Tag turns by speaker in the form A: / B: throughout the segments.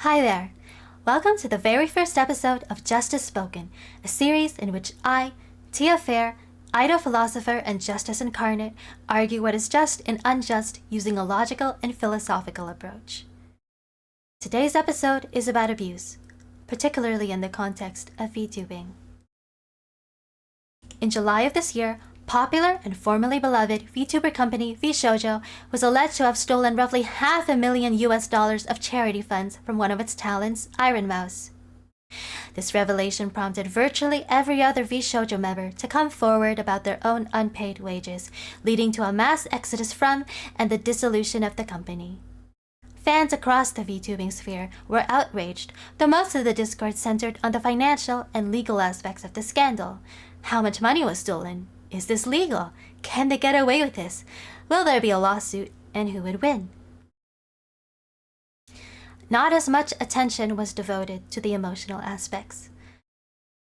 A: Hi there! Welcome to the very first episode of Justice Spoken, a series in which I, Tia Faire, idol-philosopher and justice incarnate, argue what is just and unjust using a logical and philosophical approach. Today's episode is about abuse, particularly in the context of VTubing. In July of this year, popular and formerly beloved VTuber company VShoujo was alleged to have stolen roughly $500,000 of charity funds from one of its talents, Iron Mouse. This revelation prompted virtually every other VShoujo member to come forward about their own unpaid wages, leading to a mass exodus from and the dissolution of the company. Fans across the VTubing sphere were outraged, though most of the discord centered on the financial and legal aspects of the scandal. How much money was stolen? Is this legal? Can they get away with this? Will there be a lawsuit? And who would win? Not as much attention was devoted to the emotional aspects.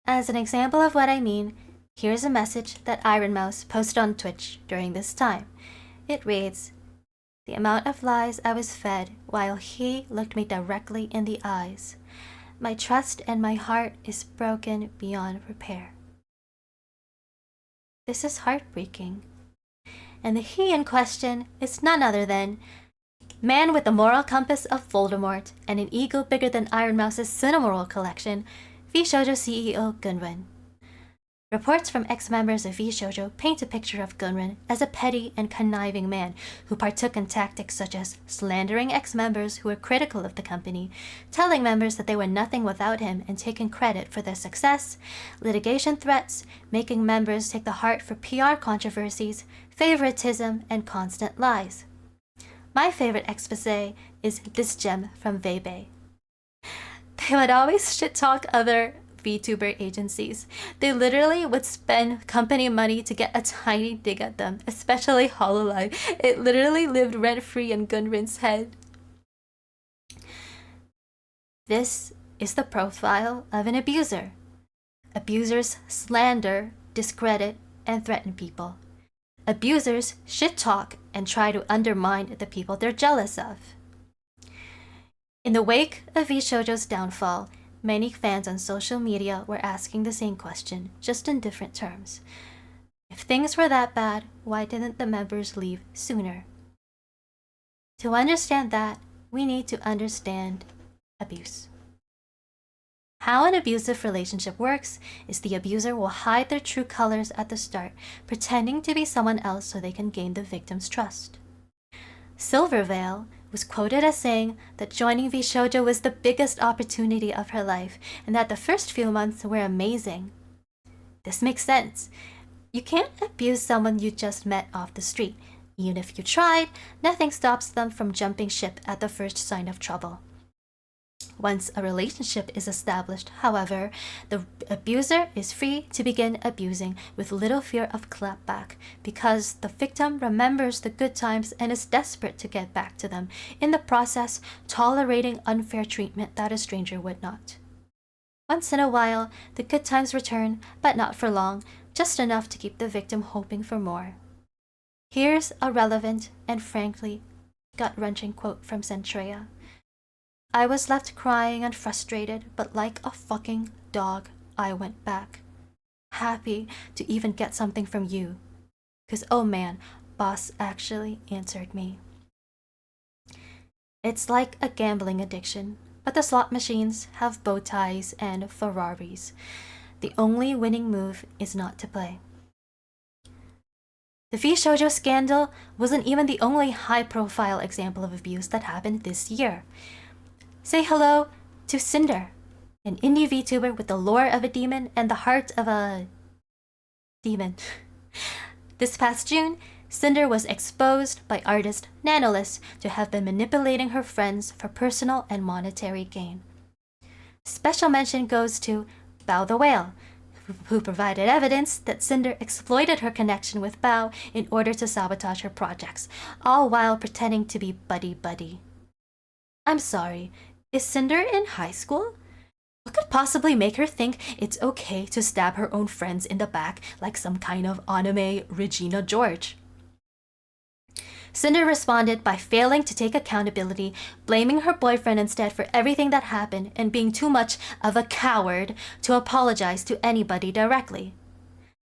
A: As an example of what I mean, here's a message that Iron Mouse posted on Twitch during this time. It reads, "The amount of lies I was fed while he looked me directly in the eyes. My trust and my heart is broken beyond repair." This is heartbreaking. And the he in question is none other than man with the moral compass of Voldemort and an ego bigger than Iron Mouse's Cinnamoroll collection, VShoujo CEO Gunrun. Reports from ex-members of VShoujo paint a picture of Gunrun as a petty and conniving man who partook in tactics such as slandering ex-members who were critical of the company, telling members that they were nothing without him and taking credit for their success, litigation threats, making members take the heart for PR controversies, favoritism, and constant lies. My favorite expose is this gem from Vebe. They would always shit-talk other VTuber agencies. They literally would spend company money to get a tiny dig at them, especially Hololive. It literally lived rent-free in Gunrun's head. This is the profile of an abuser. Abusers slander, discredit, and threaten people. Abusers shit-talk and try to undermine the people they're jealous of. In the wake of VShoujo's downfall, many fans on social media were asking the same question, just in different terms. If things were that bad, why didn't the members leave sooner? To understand that, we need to understand abuse. How an abusive relationship works is the abuser will hide their true colors at the start, pretending to be someone else so they can gain the victim's trust. Silverveil was quoted as saying that joining VShoujo was the biggest opportunity of her life and that the first few months were amazing. This makes sense. You can't abuse someone you just met off the street. Even if you tried, nothing stops them from jumping ship at the first sign of trouble. Once a relationship is established, however, the abuser is free to begin abusing with little fear of clapback because the victim remembers the good times and is desperate to get back to them, in the process tolerating unfair treatment that a stranger would not. Once in a while, the good times return, but not for long, just enough to keep the victim hoping for more. Here's a relevant and frankly gut-wrenching quote from Centrea. "I was left crying and frustrated, but like a fucking dog, I went back. Happy to even get something from you. 'Cause oh man, boss actually answered me." It's like a gambling addiction, but the slot machines have bow ties and Ferraris. The only winning move is not to play. The VShoujo scandal wasn't even the only high-profile example of abuse that happened this year. Say hello to Cinder, an indie VTuber with the lore of a demon and the heart of a demon. This past June, Cinder was exposed by artist Nanoless to have been manipulating her friends for personal and monetary gain. Special mention goes to Bao the Whale, who provided evidence that Cinder exploited her connection with Bao in order to sabotage her projects, all while pretending to be buddy-buddy. I'm sorry, is Cinder in high school? What could possibly make her think it's okay to stab her own friends in the back like some kind of anime Regina George? Cinder responded by failing to take accountability, blaming her boyfriend instead for everything that happened, and being too much of a coward to apologize to anybody directly.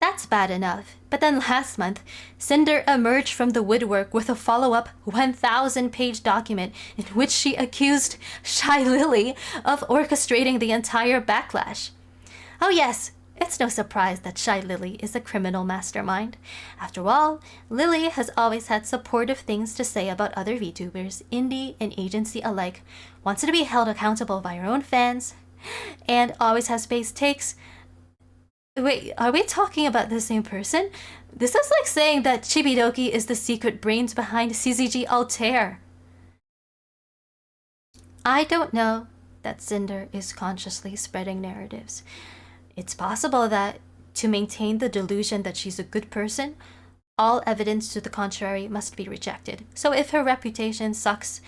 A: That's bad enough, but then last month, Cinder emerged from the woodwork with a follow-up 1,000-page document in which she accused Shy Lily of orchestrating the entire backlash. Oh yes, it's no surprise that Shy Lily is a criminal mastermind. After all, Lily has always had supportive things to say about other VTubers, indie and agency alike, wants to be held accountable by her own fans, and always has spaced takes. Wait, are we talking about the same person? This is like saying that Chibidoki is the secret brains behind CZG Altair. I don't know that Cinder is consciously spreading narratives. It's possible that, to maintain the delusion that she's a good person, all evidence to the contrary must be rejected. So if her reputation sucks,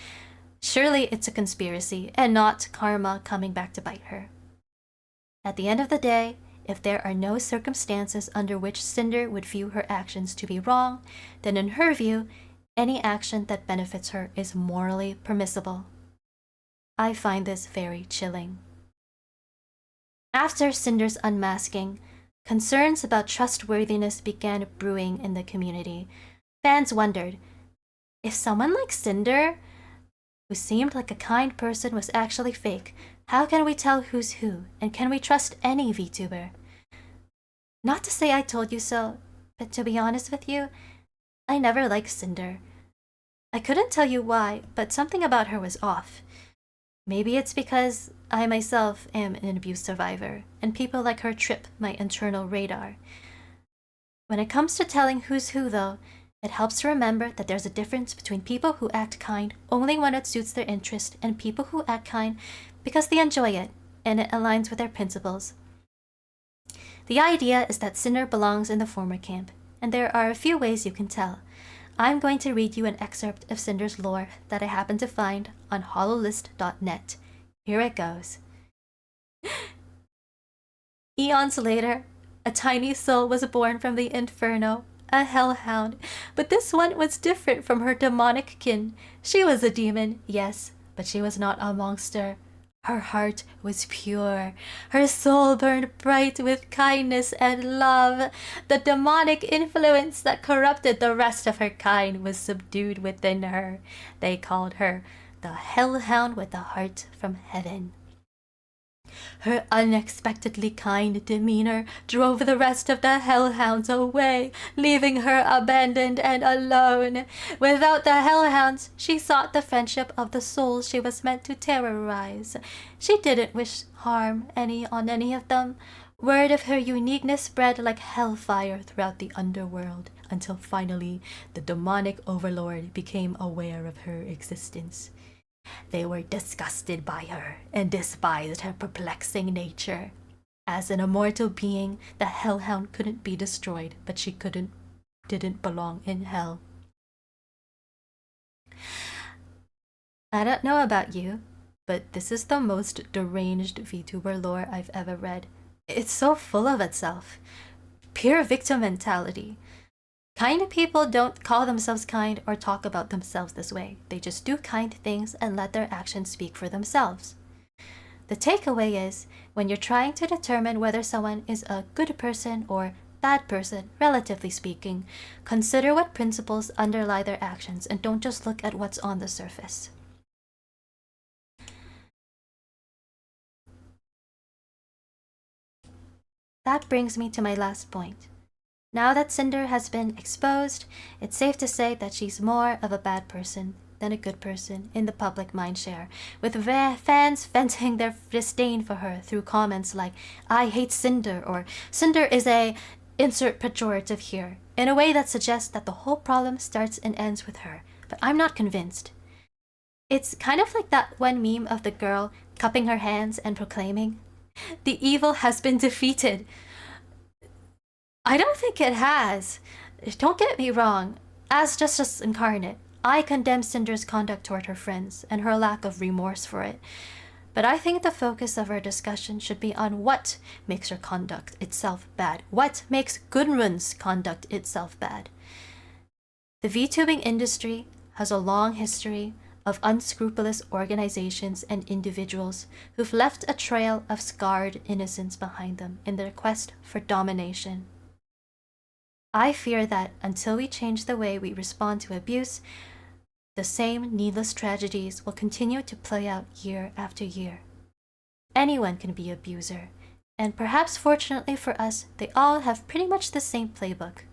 A: surely it's a conspiracy and not karma coming back to bite her. At the end of the day, if there are no circumstances under which Cinder would view her actions to be wrong, then in her view, any action that benefits her is morally permissible. I find this very chilling. After Cinder's unmasking, concerns about trustworthiness began brewing in the community. Fans wondered, if someone like Cinder, who seemed like a kind person, was actually fake, how can we tell who's who, and can we trust any VTuber? Not to say I told you so, but to be honest with you, I never liked Cinder. I couldn't tell you why, but something about her was off. Maybe it's because I myself am an abuse survivor, and people like her trip my internal radar. When it comes to telling who's who, though, it helps to remember that there's a difference between people who act kind only when it suits their interest and people who act kind because they enjoy it and it aligns with their principles. The idea is that Cinder belongs in the former camp, and there are a few ways you can tell. I'm going to read you an excerpt of Cinder's lore that I happened to find on hololist.net. Here it goes. Eons later, a tiny soul was born from the inferno, a hellhound, but this one was different from her demonic kin. She was a demon, yes, but she was not a monster. Her heart was pure. Her soul burned bright with kindness and love. The demonic influence that corrupted the rest of her kind was subdued within her. They called her the Hellhound with a heart from heaven. Her unexpectedly kind demeanor drove the rest of the hellhounds away, leaving her abandoned and alone. Without the hellhounds, she sought the friendship of the souls she was meant to terrorize. She didn't wish harm on any of them. Word of her uniqueness spread like hellfire throughout the underworld, until finally the demonic overlord became aware of her existence. They were disgusted by her and despised her perplexing nature. As an immortal being, the hellhound couldn't be destroyed, but she didn't belong in hell. I don't know about you, but this is the most deranged VTuber lore I've ever read. It's so full of itself. Pure victim mentality. Kind people don't call themselves kind or talk about themselves this way. They just do kind things and let their actions speak for themselves. The takeaway is, when you're trying to determine whether someone is a good person or bad person, relatively speaking, consider what principles underlie their actions and don't just look at what's on the surface. That brings me to my last point. Now that Cinder has been exposed, it's safe to say that she's more of a bad person than a good person in the public mindshare, with fans venting their disdain for her through comments like, "I hate Cinder," or "Cinder is a insert pejorative here," in a way that suggests that the whole problem starts and ends with her, but I'm not convinced. It's kind of like that one meme of the girl cupping her hands and proclaiming, "The evil has been defeated." I don't think it has. Don't get me wrong. As Justice Incarnate, I condemn Cinder's conduct toward her friends and her lack of remorse for it. But I think the focus of our discussion should be on what makes her conduct itself bad. What makes Gunrun's conduct itself bad? The VTubing industry has a long history of unscrupulous organizations and individuals who've left a trail of scarred innocence behind them in their quest for domination. I fear that until we change the way we respond to abuse, the same needless tragedies will continue to play out year after year. Anyone can be an abuser, and perhaps fortunately for us, they all have pretty much the same playbook.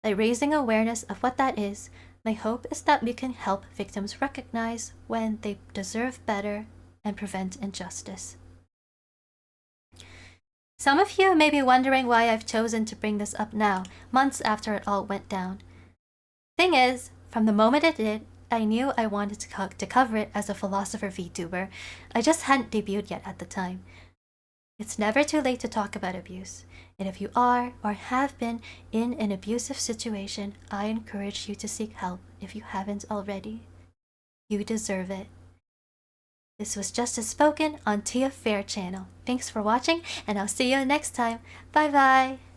A: By raising awareness of what that is, my hope is that we can help victims recognize when they deserve better and prevent injustice. Some of you may be wondering why I've chosen to bring this up now, months after it all went down. Thing is, from the moment it did, I knew I wanted to cover it as a philosopher VTuber. I just hadn't debuted yet at the time. It's never too late to talk about abuse, and if you are or have been in an abusive situation, I encourage you to seek help if you haven't already. You deserve it. This was Justice Spoken on Tia Faire channel. Thanks for watching, and I'll see you next time. Bye bye!